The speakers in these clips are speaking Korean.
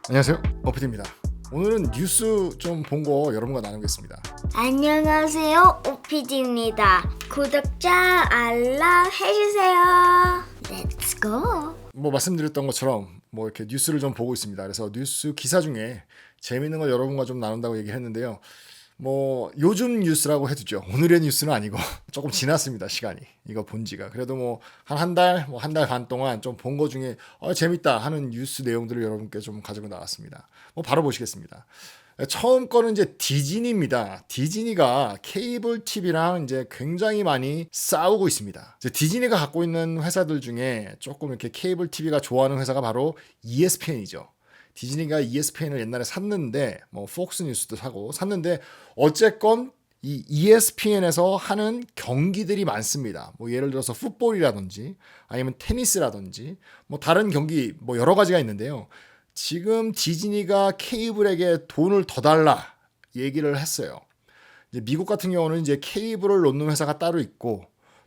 안녕하세요, 오피디입니다. 오늘은 뉴스 좀 본 거 여러분과 나누겠습니다. 안녕하세요, 오피디입니다. 구독자 알람 해주세요. Let's go. 뭐 말씀드렸던 것처럼 뭐 이렇게 뉴스를 좀 보고 있습니다. 그래서 뉴스 기사 중에 재미있는 걸 여러분과 좀 나눈다고 얘기를 했는데요. 뭐 요즘 뉴스라고 해두죠. 오늘의 뉴스는 아니고 조금 지났습니다, 시간이. 이거 본 지가. 그래도 뭐 한 달, 뭐 한 달 반 동안 좀 본 거 중에 재밌다 하는 뉴스 내용들을 여러분께 좀 가지고 나왔습니다. 뭐 바로 보시겠습니다. 처음 거는 이제 디즈니입니다. 디즈니가 케이블 TV랑 이제 굉장히 많이 싸우고 있습니다. 이제 디즈니가 갖고 있는 회사들 중에 조금 이렇게 케이블 TV가 좋아하는 회사가 바로 ESPN이죠. 디즈니가 ESPN을 옛날에 샀는데 뭐 폭스 뉴스도 사고 샀는데 어쨌건 이 ESPN에서 하는 경기들이 많습니다. 뭐 예를 들어서 풋볼이라든지 아니면 테니스라든지 뭐 다른 경기 뭐 여러 가지가 있는데요. 지금 디즈니가 케이블에게 돈을 더 달라 얘기를 했어요. 이제 미국 같은 경우는 이제 케이블을 놓는 회사가 따로 있고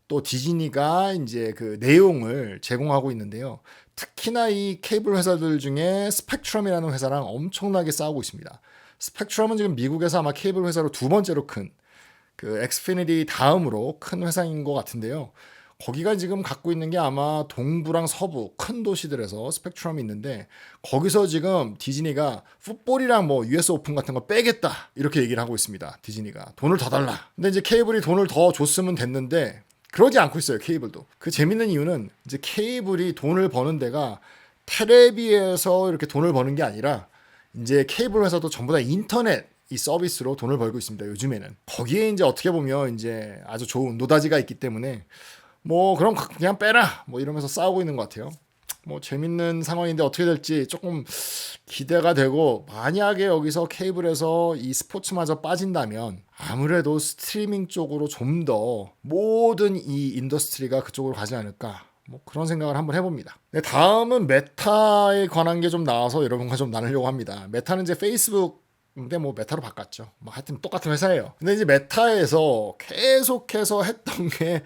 또 디즈니가 이제 그 내용을 제공하고 있는데요. 특히나 이 케이블 회사들 중에 스펙트럼이라는 회사랑 엄청나게 싸우고 있습니다. 스펙트럼은 지금 미국에서 아마 케이블 회사로 두 번째로 큰 그 엑스피니티 다음으로 큰 회사인 것 같은데요. 거기가 지금 갖고 있는 게 아마 동부랑 서부 큰 도시들에서 스펙트럼이 있는데 거기서 지금 디즈니가 풋볼이랑 뭐 US 오픈 같은 거 빼겠다 이렇게 얘기를 하고 있습니다. 디즈니가 돈을 더 달라. 근데 이제 케이블이 돈을 더 줬으면 됐는데 그러지 않고 있어요. 케이블도. 그 재밌는 이유는 이제 케이블이 돈을 버는 데가 텔레비에서 이렇게 돈을 버는 게 아니라 이제 케이블 회사도 전부 다 인터넷 이 서비스로 돈을 벌고 있습니다. 요즘에는. 거기에 이제 어떻게 보면 이제 아주 좋은 노다지가 있기 때문에 뭐 그럼 그냥 빼라 뭐 이러면서 싸우고 있는 것 같아요. 뭐 재밌는 상황인데 어떻게 될지 조금 기대가 되고 만약에 여기서 케이블에서 이 스포츠마저 빠진다면 아무래도 스트리밍 쪽으로 좀 더 모든 이 인더스트리가 그쪽으로 가지 않을까 뭐 그런 생각을 한번 해봅니다. 네, 다음은 메타에 관한 게 좀 나와서 여러분과 좀 나누려고 합니다. 메타는 이제 페이스북 근데 뭐 메타로 바꿨죠. 뭐 하여튼 똑같은 회사예요. 근데 이제 메타에서 계속해서 했던 게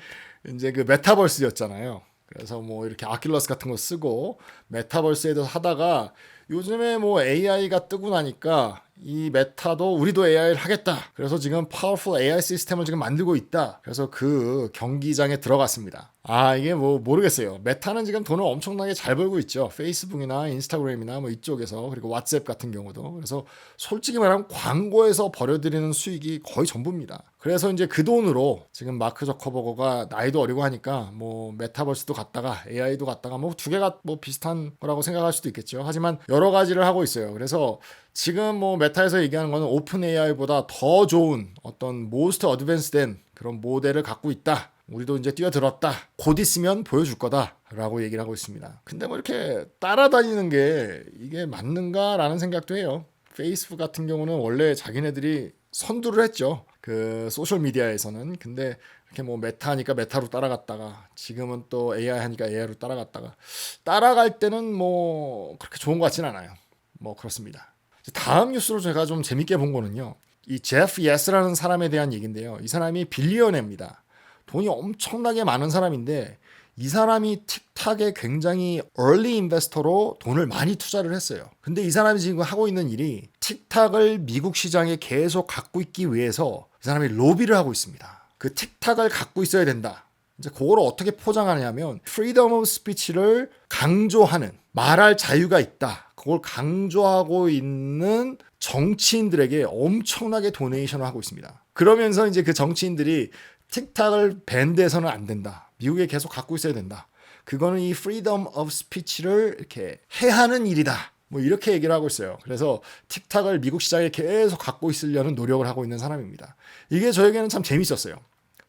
이제 그 메타버스였잖아요. 그래서 뭐 이렇게 아킬러스 같은 거 쓰고 메타버스에 대해서 하다가 요즘에 뭐 AI가 뜨고 나니까 이 메타도 우리도 AI를 하겠다. 그래서 지금 파워풀 AI 시스템을 지금 만들고 있다. 그래서 그 경기장에 들어갔습니다. 이게 뭐 모르겠어요. 메타는 지금 돈을 엄청나게 잘 벌고 있죠. 페이스북이나 인스타그램이나 뭐 이쪽에서 그리고 왓츠앱 같은 경우도. 그래서 솔직히 말하면 광고에서 벌어들이는 수익이 거의 전부입니다. 그래서 이제 그 돈으로 지금 마크 저커버거가 나이도 어리고 하니까 뭐 메타버스도 갔다가 AI도 갔다가 뭐 두 개가 뭐 비슷한 거라고 생각할 수도 있겠죠. 하지만 여러 가지를 하고 있어요. 그래서 지금 뭐 메타에서 얘기하는 거는 오픈 AI보다 더 좋은 어떤 모스트 어드밴스된 그런 모델을 갖고 있다. 우리도 이제 뛰어들었다. 곧 있으면 보여줄 거다. 라고 얘기를 하고 있습니다. 근데 뭐 이렇게 따라다니는 게 이게 맞는가라는 생각도 해요. 페이스북 같은 경우는 원래 자기네들이 선두를 했죠. 그 소셜 미디어에서는. 근데 이렇게 뭐 메타 하니까 메타로 따라갔다가 지금은 또 AI 하니까 AI로 따라갔다가 따라갈 때는 뭐 그렇게 좋은 것 같진 않아요. 뭐 그렇습니다. 다음 뉴스로 제가 좀 재밌게 본 거는요. 이 제프 예스라는 사람에 대한 얘기인데요. 이 사람이 빌리언입니다. 돈이 엄청나게 많은 사람인데 이 사람이 틱탁에 굉장히 early 인베스터로 돈을 많이 투자를 했어요. 근데 이 사람이 지금 하고 있는 일이 틱탁을 미국 시장에 계속 갖고 있기 위해서 이 사람이 로비를 하고 있습니다. 그 틱탁을 갖고 있어야 된다. 이제 그걸 어떻게 포장하냐면 프리덤 오브 스피치를 강조하는 말할 자유가 있다. 그걸 강조하고 있는 정치인들에게 엄청나게 도네이션을 하고 있습니다. 그러면서 이제 그 정치인들이 틱탁을 밴드해서는 안 된다. 미국에 계속 갖고 있어야 된다. 그거는 이 프리덤 오브 스피치를 이렇게 해하는 일이다. 뭐 이렇게 얘기를 하고 있어요. 그래서 틱탁을 미국 시장에 계속 갖고 있으려는 노력을 하고 있는 사람입니다. 이게 저에게는 참 재밌었어요.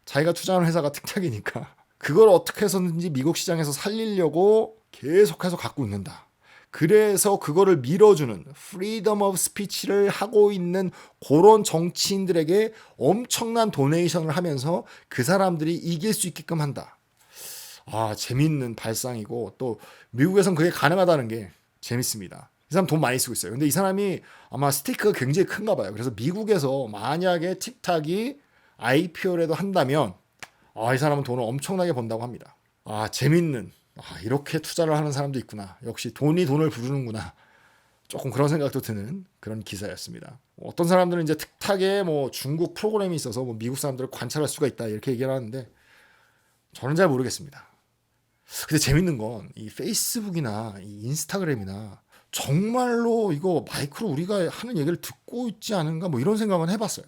자기가 투자하는 회사가 틱탁이니까 그걸 어떻게 해서든지 미국 시장에서 살리려고 계속해서 갖고 있는다. 그래서 그거를 밀어주는 프리덤 오브 스피치를 하고 있는 그런 정치인들에게 엄청난 도네이션을 하면서 그 사람들이 이길 수 있게끔 한다. 재밌는 발상이고 또 미국에선 그게 가능하다는 게 재밌습니다. 이 사람 돈 많이 쓰고 있어요. 근데 이 사람이 아마 스테이크가 굉장히 큰가 봐요. 그래서 미국에서 만약에 틱탁이 IPO라도 한다면 이 사람은 돈을 엄청나게 번다고 합니다. 재밌는 이렇게 투자를 하는 사람도 있구나. 역시 돈이 돈을 부르는구나. 조금 그런 생각도 드는 그런 기사였습니다. 어떤 사람들은 이제 특탁에 뭐 중국 프로그램이 있어서 뭐 미국 사람들을 관찰할 수가 있다 이렇게 얘기를 하는데 저는 잘 모르겠습니다. 근데 재밌는 건 이 페이스북이나 이 인스타그램이나 정말로 이거 마이크로 우리가 하는 얘기를 듣고 있지 않은가 뭐 이런 생각은 해봤어요.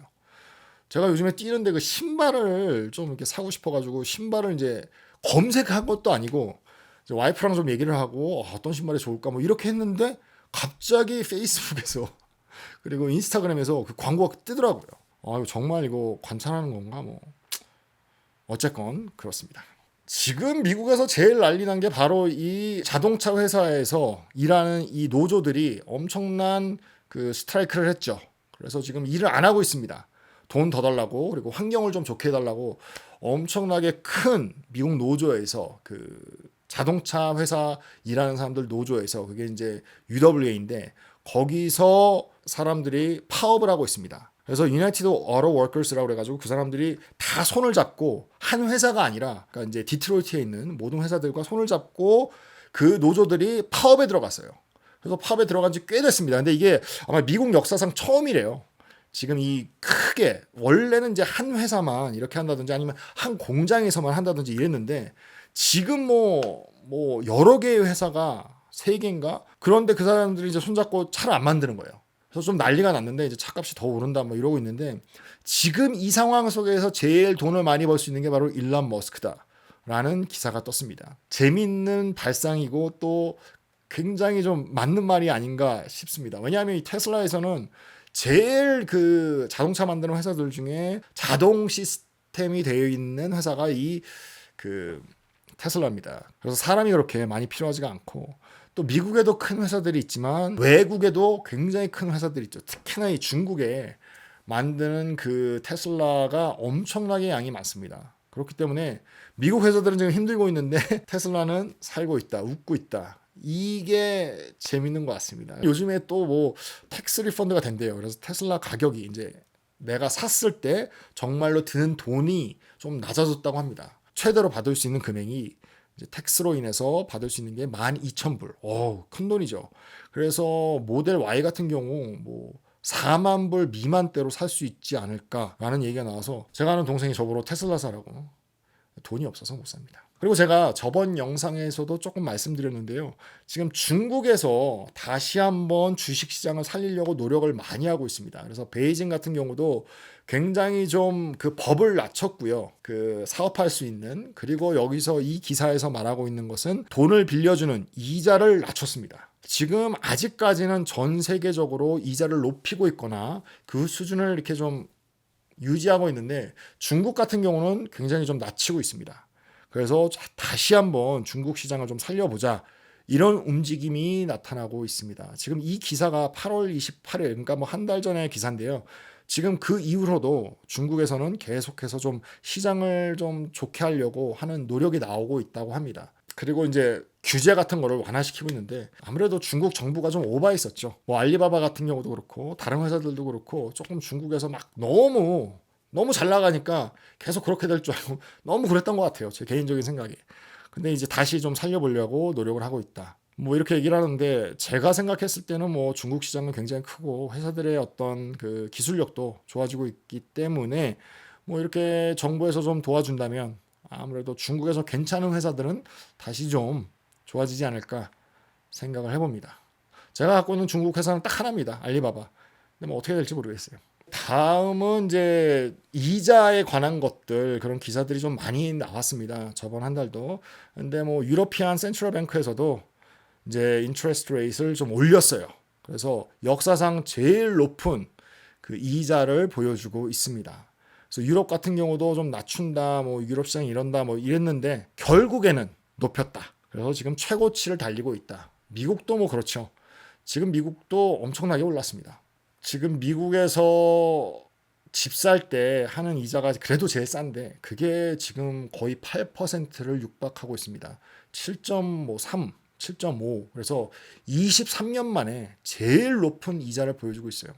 제가 요즘에 뛰는데 그 신발을 좀 이렇게 사고 싶어가지고 신발을 이제 검색한 것도 아니고 이제 와이프랑 좀 얘기를 하고 어떤 신발이 좋을까 뭐 이렇게 했는데 갑자기 페이스북에서 그리고 인스타그램에서 그 광고가 뜨더라고요. 이거 정말 이거 관찰하는 건가 뭐 어쨌건 그렇습니다. 지금 미국에서 제일 난리 난 게 바로 이 자동차 회사에서 일하는 이 노조들이 엄청난 그 스트라이크를 했죠. 그래서 지금 일을 안 하고 있습니다. 돈 더 달라고 그리고 환경을 좀 좋게 해달라고 엄청나게 큰 미국 노조에서 그 자동차 회사 일하는 사람들 노조에서 그게 이제 UAW인데 거기서 사람들이 파업을 하고 있습니다. 그래서 United Auto Workers라고 그래가지고 그 사람들이 다 손을 잡고 한 회사가 아니라 그러니까 이제 디트로이트에 있는 모든 회사들과 손을 잡고 그 노조들이 파업에 들어갔어요. 그래서 파업에 들어간 지 꽤 됐습니다. 근데 이게 아마 미국 역사상 처음이래요. 지금 이 크게 원래는 이제 한 회사만 이렇게 한다든지 아니면 한 공장에서만 한다든지 이랬는데 지금 뭐 여러 개의 회사가 세 개인가 그런데 그 사람들이 이제 손잡고 차를 안 만드는 거예요. 그래서 좀 난리가 났는데 이제 차값이 더 오른다 뭐 이러고 있는데 지금 이 상황 속에서 제일 돈을 많이 벌 수 있는 게 바로 일론 머스크다라는 기사가 떴습니다. 재밌는 발상이고 또 굉장히 좀 맞는 말이 아닌가 싶습니다. 왜냐하면 이 테슬라에서는 제일 그 자동차 만드는 회사들 중에 자동 시스템이 되어 있는 회사가 이 그 테슬라입니다. 그래서 사람이 그렇게 많이 필요하지가 않고 또 미국에도 큰 회사들이 있지만 외국에도 굉장히 큰 회사들이 있죠. 특히나 이 중국에 만드는 그 테슬라가 엄청나게 양이 많습니다. 그렇기 때문에 미국 회사들은 지금 힘들고 있는데 테슬라는 살고 있다, 웃고 있다. 이게 재밌는 것 같습니다. 요즘에 또 뭐 텍스 리펀드가 된대요. 그래서 테슬라 가격이 이제 내가 샀을 때 정말로 드는 돈이 좀 낮아졌다고 합니다. 최대로 받을 수 있는 금액이 이제 텍스로 인해서 받을 수 있는 게 12,000불. 큰 돈이죠. 그래서 모델 Y 같은 경우 뭐 4만 불 미만대로 살 수 있지 않을까라는 얘기가 나와서 제가 아는 동생이 저보러 테슬라 사라고 돈이 없어서 못 삽니다. 그리고 제가 저번 영상에서도 조금 말씀드렸는데요. 지금 중국에서 다시 한번 주식시장을 살리려고 노력을 많이 하고 있습니다. 그래서 베이징 같은 경우도 굉장히 좀 그 법을 낮췄고요. 그 사업할 수 있는 그리고 여기서 이 기사에서 말하고 있는 것은 돈을 빌려주는 이자를 낮췄습니다. 지금 아직까지는 전 세계적으로 이자를 높이고 있거나 그 수준을 이렇게 좀 유지하고 있는데 중국 같은 경우는 굉장히 좀 낮추고 있습니다. 그래서 다시 한번 중국 시장을 좀 살려보자 이런 움직임이 나타나고 있습니다. 지금 이 기사가 8월 28일 그러니까 뭐 한 달 전의 기사인데요. 지금 그 이후로도 중국에서는 계속해서 좀 시장을 좀 좋게 하려고 하는 노력이 나오고 있다고 합니다. 그리고 이제 규제 같은 거를 완화시키고 있는데 아무래도 중국 정부가 좀 오버했었죠. 뭐 알리바바 같은 경우도 그렇고 다른 회사들도 그렇고 조금 중국에서 막 너무 잘 나가니까 계속 그렇게 될 줄 알고 너무 그랬던 것 같아요. 제 개인적인 생각이. 근데 이제 다시 좀 살려보려고 노력을 하고 있다. 뭐 이렇게 얘기를 하는데 제가 생각했을 때는 뭐 중국 시장은 굉장히 크고 회사들의 어떤 그 기술력도 좋아지고 있기 때문에 뭐 이렇게 정부에서 좀 도와준다면 아무래도 중국에서 괜찮은 회사들은 다시 좀 좋아지지 않을까 생각을 해봅니다. 제가 갖고 있는 중국 회사는 딱 하나입니다. 알리바바. 근데 뭐 어떻게 될지 모르겠어요. 다음은 이제 이자에 관한 것들 그런 기사들이 좀 많이 나왔습니다. 저번 한 달도. 근데 뭐 유러피안 센트럴 뱅크에서도 이제 인트레스트 레이트를 좀 올렸어요. 그래서 역사상 제일 높은 그 이자를 보여주고 있습니다. 그래서 유럽 같은 경우도 좀 낮춘다, 뭐 유럽 시장이 이런다, 뭐 이랬는데 결국에는 높였다. 그래서 지금 최고치를 달리고 있다. 미국도 뭐 그렇죠. 지금 미국도 엄청나게 올랐습니다. 지금 미국에서 집 살 때 하는 이자가 그래도 제일 싼데 그게 지금 거의 8%를 육박하고 있습니다. 7.3, 7.5. 그래서 23년 만에 제일 높은 이자를 보여주고 있어요.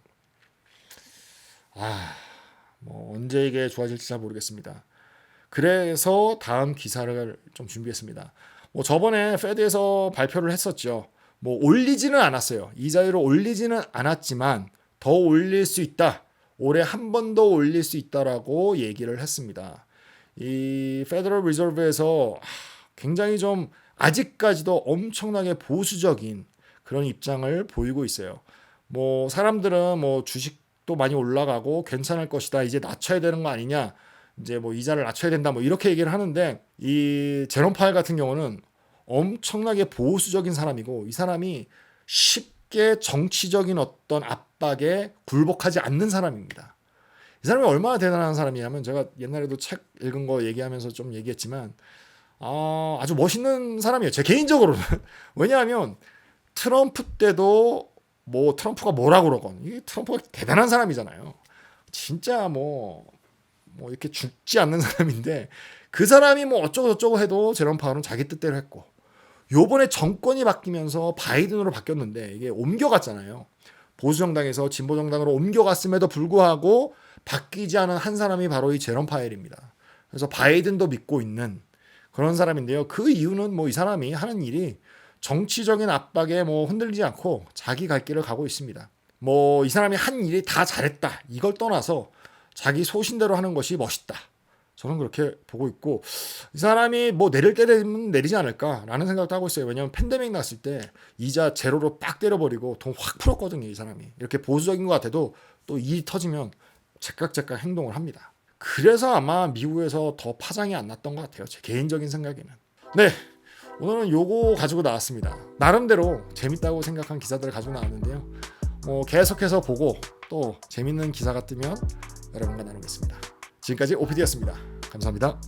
뭐 언제 이게 좋아질지 잘 모르겠습니다. 그래서 다음 기사를 좀 준비했습니다. 뭐 저번에 페드에서 발표를 했었죠. 뭐 올리지는 않았어요. 이자율을 올리지는 않았지만 더 올릴 수 있다. 올해 한 번 더 올릴 수 있다라고 얘기를 했습니다. 이 페더럴 리저브에서 굉장히 좀 아직까지도 엄청나게 보수적인 그런 입장을 보이고 있어요. 뭐 사람들은 뭐 주식도 많이 올라가고 괜찮을 것이다. 이제 낮춰야 되는 거 아니냐. 이제 뭐 이자를 낮춰야 된다. 뭐 이렇게 얘기를 하는데 이 제롬 파웰 같은 경우는 엄청나게 보수적인 사람이고 이 사람이 쉽게 정치적인 어떤 압박에 굴복하지 않는 사람입니다. 이 사람이 얼마나 대단한 사람이냐면 제가 옛날에도 책 읽은 거 얘기하면서 좀 얘기했지만 아주 멋있는 사람이에요. 제 개인적으로는. 왜냐하면 트럼프 때도 뭐 트럼프가 뭐라 그러건 이 트럼프가 대단한 사람이잖아요. 진짜 뭐 이렇게 죽지 않는 사람인데 그 사람이 뭐 어쩌고 저쩌고 해도 제롬 파월은 자기 뜻대로 했고 요번에 정권이 바뀌면서 바이든으로 바뀌었는데 이게 옮겨갔잖아요. 보수정당에서 진보정당으로 옮겨갔음에도 불구하고 바뀌지 않은 한 사람이 바로 이 제롬 파웰입니다. 그래서 바이든도 믿고 있는 그런 사람인데요. 그 이유는 뭐 이 사람이 하는 일이 정치적인 압박에 뭐 흔들리지 않고 자기 갈 길을 가고 있습니다. 뭐 이 사람이 한 일이 다 잘했다 이걸 떠나서 자기 소신대로 하는 것이 멋있다. 저는 그렇게 보고 있고 이 사람이 뭐 내릴 때 되면 내리지 않을까라는 생각도 하고 있어요. 왜냐하면 팬데믹 났을 때 이자 제로로 빡 때려버리고 돈 확 풀었거든요. 이 사람이. 이렇게 보수적인 것 같아도 또 일이 터지면 제깍제깍 행동을 합니다. 그래서 아마 미국에서 더 파장이 안 났던 것 같아요. 제 개인적인 생각에는. 네, 오늘은 요거 가지고 나왔습니다. 나름대로 재밌다고 생각한 기사들을 가지고 나왔는데요. 뭐 계속해서 보고 또 재밌는 기사가 뜨면 여러분과 나누겠습니다. 지금까지 OPD였습니다. 감사합니다.